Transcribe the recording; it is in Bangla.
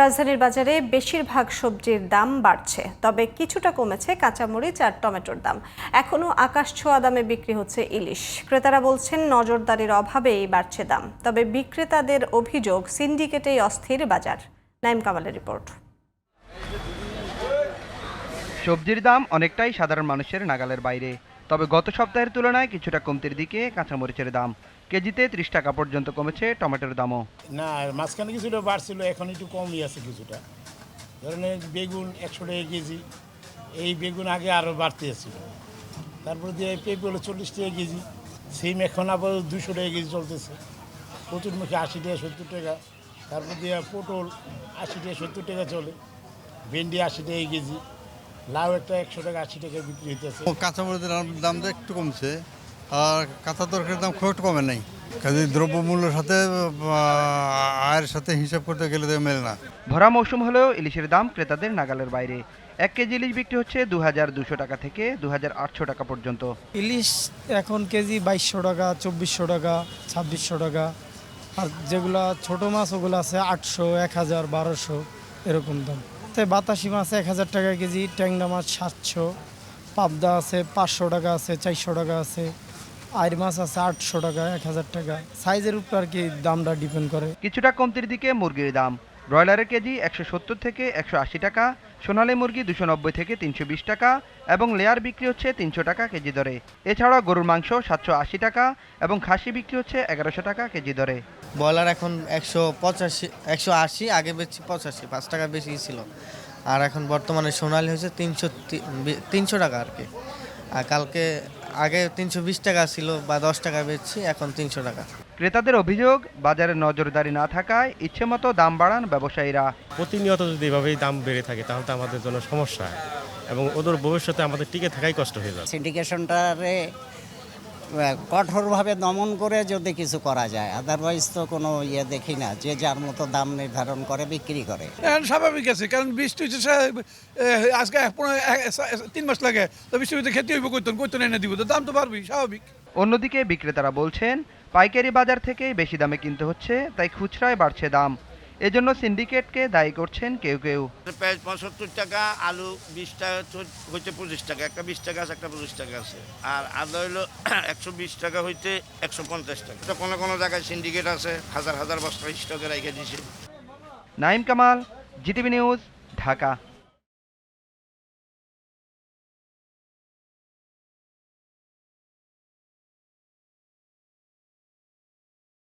রাজধানীর বাজারে বেশিরভাগ সবজির দাম বাড়ছে, তবে কিছুটা কমেছে কাঁচামরিচ আর টমেটোর দাম। এখনও আকাশ ছোঁয়া দামে বিক্রি হচ্ছে ইলিশ। ক্রেতারা বলছেন নজরদারির অভাবেই বাড়ছে দাম, তবে বিক্রেতাদের অভিযোগ সিন্ডিকেটেই অস্থির বাজার। নাইম কামালের রিপোর্ট। সবজির দাম অনেকটাই সাধারণ মানুষের নাগালের বাইরে, তবে গত সপ্তাহের তুলনায় কিছুটা কমতির দিকে কাঁচামরিচের দাম। কেজিতে 30 টাকা পর্যন্ত কমেছে টমেটোর দামও। না, মাঝখানে কিছুটা বাড়ছিল, এখন একটু কমই আছে কিছুটা। ধরেন বেগুন 100 টাকা কেজি, এই বেগুন আগে আরও বাড়তে ছিল। তারপর দিয়ে পেঁপে হলো 40 টাকা কেজি, সিম এখন আবার 200 টাকা কেজি চলতেছে। কচুরমুখী 80 টাকা 70 টাকা, তারপর দিয়ে পটল 80 টাকা 70 টাকা চলে, ভেন্ডি 80 টাকা কেজি, লাউ একটা 100 টাকা 80 টাকা বিক্রি হইতেছে। কাঁচামরিচের দামটা একটু কমছে, আর কাঁচা তরকারির দাম খুব একটু কমে নাই। কাজে দ্রব্যমূল্যের সাথে আয়ের সাথে হিসাব করতে গেলে তো মেলে না। ভরা মৌসুম হলেও ইলিশের দাম ক্রেতাদের নাগালের বাইরে। 1 কেজি ইলিশ বিক্রি হচ্ছে 2200 টাকা থেকে 2800 টাকা পর্যন্ত। ইলিশ এখন কেজি 2200 টাকা, 2400 টাকা, 2600 টাকা। আর যেগুলা ছোট মাছ ওগুলো আছে 800, 1000, 1200 এরকম দাম। তাই বাতাসি মাছ 1000 টাকা কেজি, ট্যাংরা মাছ 700, পাবদা আছে 500 টাকা আছে, 400 টাকা আছে, আইর মাছ আছে 800 টাকা, 1000 টাকা। সাইজের উপর আর কি দামটা ডিপেন্ড করে। কিছুটা কমতির দিকে মুরগির দাম। ব্রয়লারের কেজি 170 থেকে 180 টাকা, সোনালী মুরগি 290 থেকে 320 টাকা এবং লেয়ার বিক্রি হচ্ছে 300 টাকা কেজি দরে। এছাড়া গরুর মাংস 780 টাকা এবং খাসি বিক্রি হচ্ছে 1100 টাকা কেজি দরে। ব্রয়লার এখন 185, 180, আগে বেচছি 85, 5 টাকা বেশি ছিল। আর এখন বর্তমানে সোনালী হচ্ছে 300 টাকা আর কি। আর কালকে আগে 320 টাকা ছিল বা 10 টাকা বেচছি, এখন 300 টাকা। ক্রেতাদের অভিযোগ, বাজারে নজরদারি না থাকায় ইচ্ছেমতো দাম বাড়ান ব্যবসায়ীরা। প্রতিনিয়ত যদি এভাবেই দাম বেড়ে থাকে তাহলে তো আমাদের জন্য সমস্যা হয় এবং ওদের ভবিষ্যতে আমাদের টিকে থাকাই কষ্ট হয়ে যাবে। সিন্ডিকেশনটারে কঠোরভাবে দমন করে যদি কিছু করা যায়, আদারওয়াইজ তো কোনো দেখি না, যে যার মতো দাম নির্ধারণ করে বিক্রি করে। স্বাভাবিক আছে, কারণ বৃষ্টি হচ্ছে আজকে 3 মাস লাগে, তো বৃষ্টির ভিতরে খেতে হইব, কইতন এনে দিব, তো দাম তো বাড়বেই, স্বাভাবিক। অন্যদিকে বিক্রেতারা বলছেন পাইকারি বাজার থেকেই বেশি দামে কিনতে হচ্ছে, তাই খুচরায় বাড়ছে দাম। এজন্য সিন্ডিকেটকে দায়ী করছেন কেউ কেউ। পেঁয়াজ 75 টাকা, আলু 20 টাকা হইতে 25 টাকা, একটা 20 টাকা আছে, একটা 25 টাকা আছে। আর আদা হইলো 120 টাকা হইতে 150 টাকা। তো কোনো কোনো জায়গায় সিন্ডিকেট আছে, হাজার হাজার বস্তা স্টকে রেখে দিছে। Naim Kamal, GTV news, Dhaka.